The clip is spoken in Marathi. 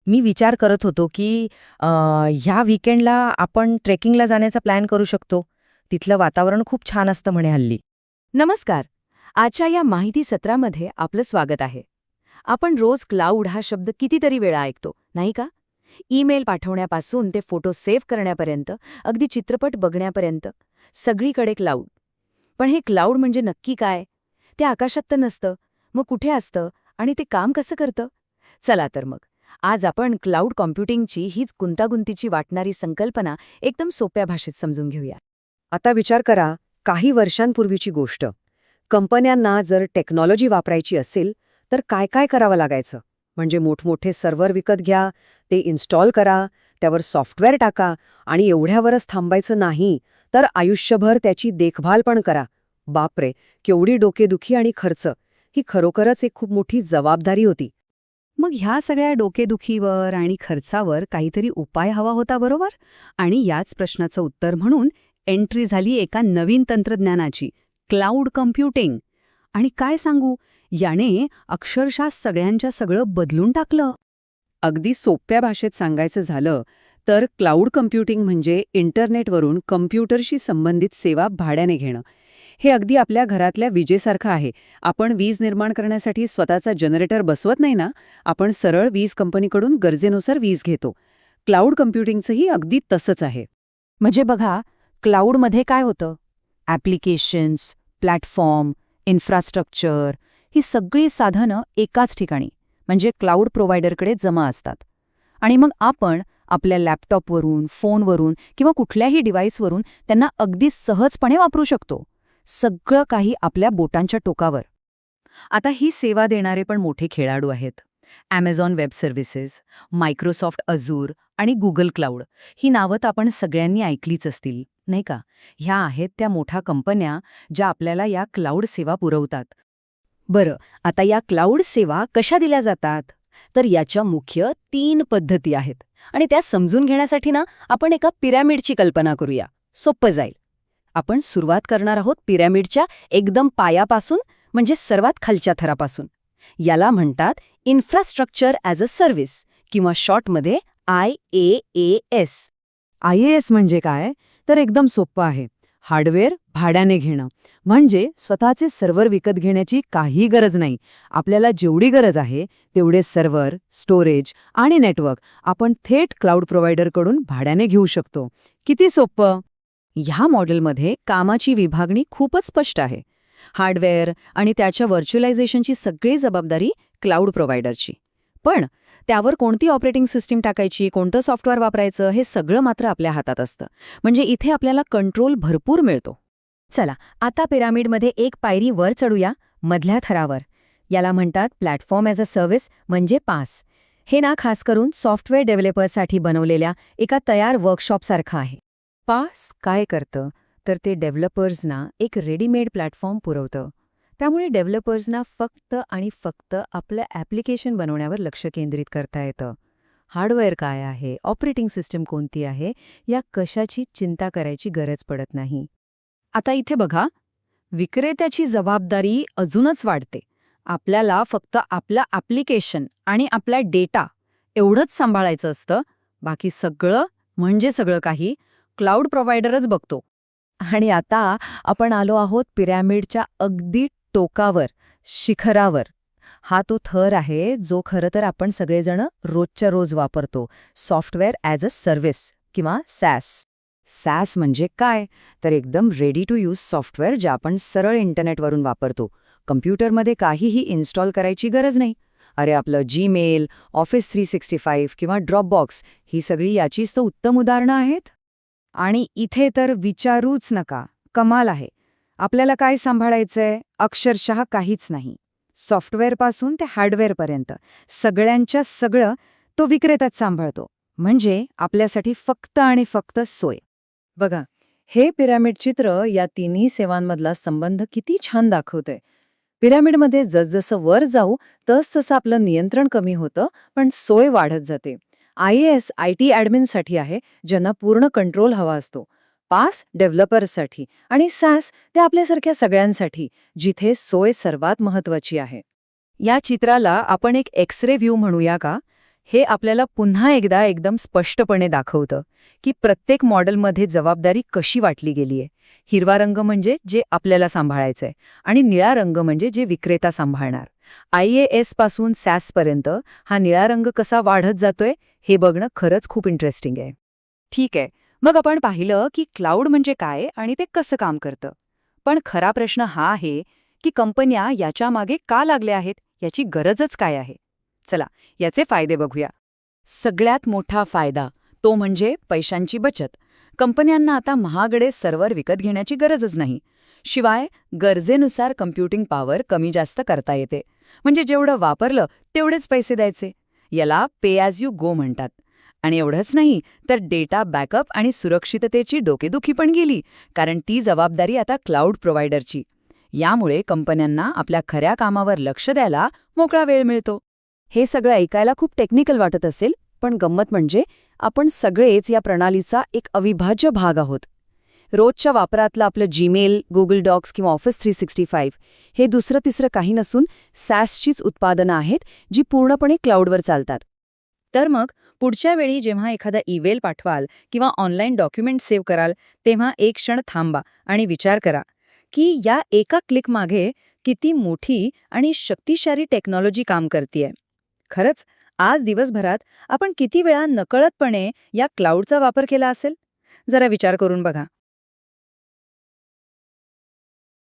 मी विचार करत होतो की ह्या वीकेंडला आपण ट्रेकिंगला जाण्याचा प्लॅन करू शकतो. तिथलं वातावरण खूप छान असतं म्हणे हल्ली. नमस्कार. आजच्या या माहिती सत्रामध्ये आपलं स्वागत आहे. आपण रोज क्लाउड हा शब्द कितीतरी वेळा ऐकतो, नाही का? ईमेल पाठवण्यापासून ते फोटो सेव्ह करण्यापर्यंत, अगदी चित्रपट बघण्यापर्यंत सगळीकडे क्लाउड. पण हे क्लाउड म्हणजे नक्की काय? ते आकाशात तर नसतं, मग कुठे असतं आणि ते काम कसं करतं? चला तर मग आज आपण क्लाउड कॉम्प्युटिंगची हीच गुंतागुंतीची वाटणारी संकल्पना एकदम सोप्या भाषेत समजून घेऊया. आता विचार करा, काही वर्षांपूर्वीची गोष्ट. कंपन्यांना जर टेक्नॉलॉजी वापरायची असेल तर काय काय करावं लागायचं? म्हणजे मोठमोठे सर्व्हर विकत घ्या, ते इन्स्टॉल करा, त्यावर सॉफ्टवेअर टाका आणि एवढ्यावरच थांबायचं नाही, तर आयुष्यभर त्याची देखभाल पण करा. बापरे, केवढी डोकेदुखी आणि खर्च! ही खरोखरच एक खूप मोठी जबाबदारी होती. मग ह्या सगळ्या डोकेदुखीवर आणि खर्चावर काहीतरी उपाय हवा होता, बरोबर? आणि याच प्रश्नाचं उत्तर म्हणून एंट्री झाली एका नवीन तंत्रज्ञानाची, क्लाउड कम्प्युटिंग. आणि काय सांगू, याने अक्षरशः सगळ्यांच्या सगळं बदलून टाकलं. अगदी सोप्या भाषेत सांगायचं झालं तर क्लाउड कम्प्युटिंग म्हणजे इंटरनेटवरून कम्प्युटरशी संबंधित सेवा भाड्याने घेणं. हे अगदी आपल्या घरातल्या विजेसारखं आहे. आपण वीज निर्माण करण्यासाठी स्वतःचा जनरेटर बसवत नाही ना, आपण सरळ वीज कंपनीकडून गरजेनुसार वीज घेतो. क्लाउड कम्प्युटिंगचंही अगदी तसंच आहे. म्हणजे बघा, क्लाउडमध्ये काय होतं? ॲप्लिकेशन्स, प्लॅटफॉर्म, इन्फ्रास्ट्रक्चर ही सगळी साधनं एकाच ठिकाणी म्हणजे क्लाउड प्रोव्हायडरकडे जमा असतात. आणि मग आपण आपल्या लॅपटॉपवरून, फोनवरून किंवा कुठल्याही डिव्हाइसवरून त्यांना अगदी सहजपणे वापरू शकतो. सगळं काही आपल्या बोटांच्या टोकावर. आता ही सेवा देणारे पण मोठे खेळाडू आहेत. Amazon वेब सर्व्हिसेस, मायक्रोसॉफ्ट अझूर आणि गुगल क्लाउड ही नावं तर आपण सगळ्यांनी ऐकलीच असतील, नाही का? ह्या आहेत त्या मोठ्या कंपन्या ज्या आपल्याला या क्लाउड सेवा पुरवतात. बरं, आता या क्लाउड सेवा कशा दिल्या जातात? तर याच्या मुख्य 3 पद्धती आहेत. आणि त्या समजून घेण्यासाठी ना आपण एका पिरॅमिडची कल्पना करूया. सोपं जाईल. आपण सुरुवात करणार आहोत पिरॅमिडच्या एकदम पायापासून, म्हणजे सर्वात खालच्या थरापासून. याला म्हणतात इन्फ्रास्ट्रक्चर ॲज अ सर्व्हिस किंवा शॉर्टमध्ये IaaS. IaaS म्हणजे काय? तर एकदम सोपं आहे. हार्डवेअर भाड्याने घेणं. म्हणजे स्वतःचे सर्व्हर विकत घेण्याची काही गरज नाही. आपल्याला जेवढी गरज आहे तेवढे सर्व्हर, स्टोरेज आणि नेटवर्क आपण थेट क्लाउड प्रोव्हायडरकडून भाड्याने घेऊ शकतो. किती सोपं! ह्या मॉडेलमध्ये कामाची विभागणी खूपच स्पष्ट आहे. हार्डवेअर आणि त्याच्या व्हर्च्युअलायझेशनची सगळी जबाबदारी क्लाउड प्रोव्हायडरची. पण त्यावर कोणती ऑपरेटिंग सिस्टीम टाकायची, कोणतं सॉफ्टवेअर वापरायचं हे सगळं मात्र आपल्या हातात असतं. म्हणजे इथे आपल्याला कंट्रोल भरपूर मिळतो. चला, आता पिरामिडमध्ये एक पायरी वर चढूया, मधल्या थरावर. याला म्हणतात प्लॅटफॉर्म ॲज अ सर्व्हिस म्हणजे पास. हे ना खास करून सॉफ्टवेअर डेव्हलपर्ससाठी बनवलेल्या एका तयार वर्कशॉपसारखं आहे. पास काय करतं तर ते डेव्हलपर्सना एक रेडीमेड प्लॅटफॉर्म पुरवतं. त्यामुळे डेव्हलपर्सना फक्त आणि फक्त आपलं ॲप्लिकेशन बनवण्यावर लक्ष केंद्रित करता येतं. हार्डवेअर काय आहे, ऑपरेटिंग सिस्टीम कोणती आहे, या कशाची चिंता करायची गरज पडत नाही. आता इथे बघा, विक्रेत्याची जबाबदारी अजूनच वाढते. आपल्याला फक्त आपलं ॲप्लिकेशन आणि आपला डेटा एवढंच सांभाळायचं असतं. बाकी सगळं म्हणजे सगळं काही क्लाउड प्रोव्हायडरच बघतो. आणि आता आपण आलो आहोत पिरॅमिडच्या अगदी टोकावर, शिखरावर. हा तो थर आहे जो खरं तर आपण सगळेजण रोजच्या रोज वापरतो, सॉफ्टवेअर ॲज अ सर्व्हिस किंवा SaaS. SaaS म्हणजे काय? तर एकदम रेडी टू यूज सॉफ्टवेअर जे आपण सरळ इंटरनेटवरून वापरतो. कम्प्युटरमध्ये काहीही इन्स्टॉल करायची गरज नाही. अरे आपलं Gmail, Office 365 किंवा Dropbox ही सगळी याचीच तर उत्तम उदाहरणं आहेत. आणि इथे तर विचारूच नका, कमाल आहे. आपल्याला काय सांभाळायचंय? अक्षरशः काहीच नाही. सॉफ्टवेअरपासून ते हार्डवेअरपर्यंत सगळ्यांच्या सगळं तो विक्रेताच सांभाळतो. म्हणजे आपल्यासाठी फक्त आणि फक्त सोय. बघा, हे पिरॅमिड चित्र या तिन्ही सेवांमधला संबंध किती छान दाखवतंय. पिरॅमिडमध्ये जसजसं वर जाऊ तसतसं आपलं नियंत्रण कमी होतं, पण सोय वाढत जाते. IaaS IT ॲडमिनसाठी आहे, ज्यांना पूर्ण कंट्रोल हवा असतो. पास डेव्हलपर्ससाठी आणि SaaS ते आपल्यासारख्या सगळ्यांसाठी, जिथे सोय सर्वात महत्त्वाची आहे. या चित्राला आपण एक एक्स-रे व्ह्यू म्हणूया का? हे आपल्याला पुन्हा एकदा एकदम स्पष्टपणे दाखवतं की प्रत्येक मॉडेलमध्ये जबाबदारी कशी वाटली गेलीय. हिरवा रंग म्हणजे जे आपल्याला सांभाळायचंय आणि निळा रंग म्हणजे जे विक्रेता सांभाळणार. IaaS पासून SaaS पर्यंत हा निळा रंग कसा वाढत जातोय हे बघणं खरंच खूप इंटरेस्टिंग आहे. ठीक आहे, मग आपण पाहिलं की क्लाउड म्हणजे काय आणि ते कसं काम करतं. पण खरा प्रश्न हा आहे की कंपन्या याच्या मागे का लागल्या आहेत, याची गरजच काय आहे. चला, याचे फायदे बघूया. सगळ्यात मोठा फायदा तो म्हणजे पैशांची बचत. कंपन्यांना आता महागडे सर्व्हर विकत घेण्याची गरजच नाही. शिवाय गरजेनुसार कम्प्युटिंग पॉवर कमी जास्त करता येते. म्हणजे जेवढं वापरलं तेवढेच पैसे द्यायचे. याला पे ॲज यू गो म्हणतात. आणि एवढंच नाही तर डेटा बॅकअप आणि सुरक्षिततेची डोकेदुखी पण गेली, कारण ती जबाबदारी आता क्लाउड प्रोव्हायडरची. यामुळे कंपन्यांना आपल्या खऱ्या कामावर लक्ष द्यायला मोकळा वेळ मिळतो. हे सगळं ऐकायला खूप टेक्निकल वाटत असेल, पण गंमत म्हणजे आपण सगळेच या प्रणालीचा एक अविभाज्य भाग आहोत. रोजच्या वापरातलं आपलं जीमेल, गुगल डॉक्स किंवा ऑफिस 365 हे दुसरं तिसरं काही नसून SaaSचीच उत्पादनं आहेत, जी पूर्णपणे क्लाउडवर चालतात. तर मग पुढच्या वेळी जेव्हा एखादा ईमेल पाठवाल किंवा ऑनलाईन डॉक्युमेंट सेव्ह कराल, तेव्हा एक क्षण थांबा आणि विचार करा की या एका क्लिकमागे किती मोठी आणि शक्तिशाली टेक्नॉलॉजी काम करतेय. खरंच आज दिवसभरात आपण किती वेळा नकळतपणे या क्लाउडचा वापर केला असेल? जरा विचार करून बघा.